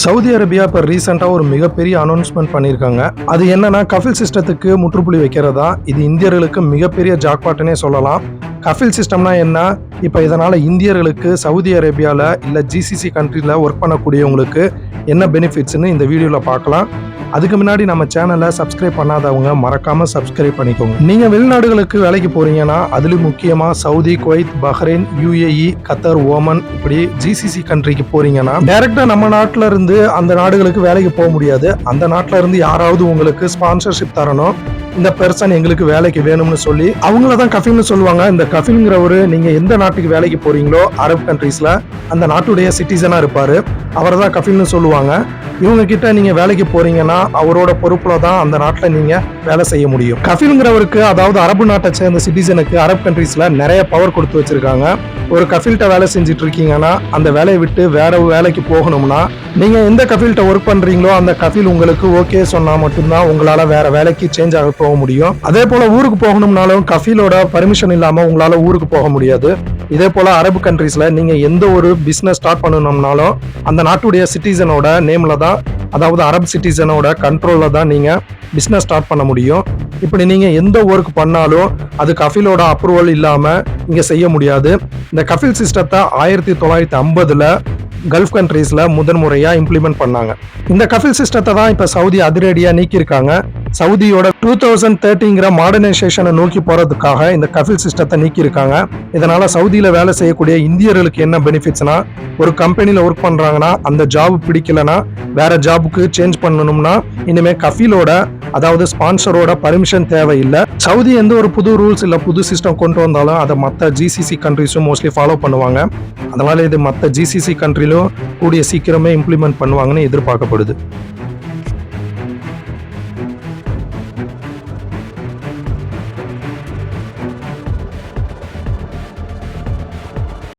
Saudi Arabia இப்போ ரீசெண்டாக ஒரு மிகப்பெரிய அனௌன்ஸ்மெண்ட் பண்ணியிருக்காங்க. அது என்னன்னா கஃபில் சிஸ்டத்துக்கு முற்றுப்புள்ளி வைக்கிறதா. இது இந்தியர்களுக்கு மிகப்பெரிய ஜாக்பாட்னே சொல்லலாம். கஃபில் சிஸ்டம்னா என்ன? இப்போ இதனால் இந்தியர்களுக்கு சவுதி அரேபியாவில் இல்லை ஜிசிசி கண்ட்ரியில் ஒர்க் பண்ணக்கூடியவங்களுக்கு என்ன பெனிஃபிட்ஸ்னு இந்த வீடியோவில் பார்க்கலாம். அதுக்கு முன்னாடி நம்ம சேனலை சப்ஸ்கிரைப் பண்ணாதவங்க மறக்காமல் சப்ஸ்கிரைப் பண்ணிக்கோங்க. நீங்கள் வெளிநாடுகளுக்கு வேலைக்கு போகிறீங்கன்னா அதுலேயும் முக்கியமாக சவுதி, குவைத், பஹ்ரைன், யுஏஇ, கத்தர், ஓமன் இப்படி ஜிசிசி கண்ட்ரிக்கு போகிறீங்கன்னா டைரெக்டாக நம்ம நாட்டில் இருந்து அந்த நாடுகளுக்கு வேலைக்கு போக முடியாது. அந்த நாட்டில் இருந்து யாராவது உங்களுக்கு ஸ்பான்சர்ஷிப் தரணும். இந்த பெர்சன் எங்களுக்கு வேலைக்கு வேணும்னு சொல்லி அவங்கள தான் கஃபில்னு சொல்லுவாங்க. இந்த கஃபில்ங்கிறவரு நீங்கள் எந்த நாட்டுக்கு வேலைக்கு போகிறீங்களோ அரபு கண்ட்ரீஸில் அந்த நாட்டுடைய சிட்டிசனாக இருப்பார். அவரை தான் கஃபில்னு சொல்லுவாங்க. இவங்க கிட்ட நீங்க வேலைக்கு போறீங்கன்னா அவரோட பொறுப்புல தான் அந்த நாட்டில் நீங்க வேலை செய்ய முடியும். கஃபில்ங்கிறவருக்கு, அதாவது அரபு நாட்டை சேர்ந்த சிட்டிசனுக்கு அரபு கண்ட்ரீஸ்ல நிறைய பவர் கொடுத்து வச்சிருக்காங்க. ஒரு கஃபில்ட்ட வேலை செஞ்சுட்டு இருக்கீங்கன்னா அந்த வேலையை விட்டு வேற வேலைக்கு போகணும்னா நீங்க எந்த கஃபில்ட்ட ஒர்க் பண்றீங்களோ அந்த கஃபில் உங்களுக்கு ஓகே சொன்னா மட்டும்தான் உங்களால வேற வேலைக்கு சேஞ்ச் ஆக போக முடியும். அதே போல ஊருக்கு போகணும்னாலும் கஃபிலோட பர்மிஷன் இல்லாம உங்களால ஊருக்கு போக முடியாது. இதே போல அரபு கண்ட்ரீஸ்ல நீங்க எந்த ஒரு பிசினஸ் ஸ்டார்ட் பண்ணணும்னாலும் அந்த நாட்டுடைய சிட்டிசனோட நேம்ல தான், அதாவது அரபு சிட்டிசனோட கண்ட்ரோல்ல தான் நீங்க பிசினஸ் ஸ்டார்ட் பண்ண முடியும். இப்படி நீங்க எந்த ஒர்க் பண்ணாலும் அது கஃபிலோட அப்ரூவல் இல்லாம இங்க செய்ய முடியாது. இந்த கஃபில் சிஸ்டத்தை 1950ல கல்ஃப் கண்ட்ரீஸ்ல முதன்முறையா இம்ப்ளிமெண்ட் பண்ணாங்க. இந்த கஃபில் சிஸ்டத்தை தான் இப்ப சவுதி அதிரடியா நீக்கியிருக்காங்க. சவுதியோட 2030 மாடர்னைசேஷனை நோக்கி போறதுக்காக இந்த கஃபில் சிஸ்டத்தை நீக்கியிருக்காங்க. இதனால சவுதியில வேலை செய்யக்கூடிய இந்தியர்களுக்கு என்ன பெனிஃபிட்ஸ்னா, ஒரு கம்பெனில ஒர்க் பண்றாங்கன்னா அந்த ஜாப் பிடிக்கலனா வேற ஜாபுக்கு சேஞ்ச் பண்ணணும்னா இனிமே கஃபிலோட, அதாவது ஸ்பான்சரோட பர்மிஷன் தேவையில்லை. சவுதி எந்த ஒரு புது ரூல்ஸ் இல்லை புது சிஸ்டம் கொண்டு வந்தாலும் அதை மற்ற ஜிசிசி கண்ட்ரிஸும் மோஸ்ட்லி ஃபாலோ பண்ணுவாங்க. அதனால இது மற்ற ஜிசிசி கண்ட்ரிலும் கூடிய சீக்கிரமே இம்ப்ளிமெண்ட் பண்ணுவாங்கன்னு எதிர்பார்க்கப்படுது.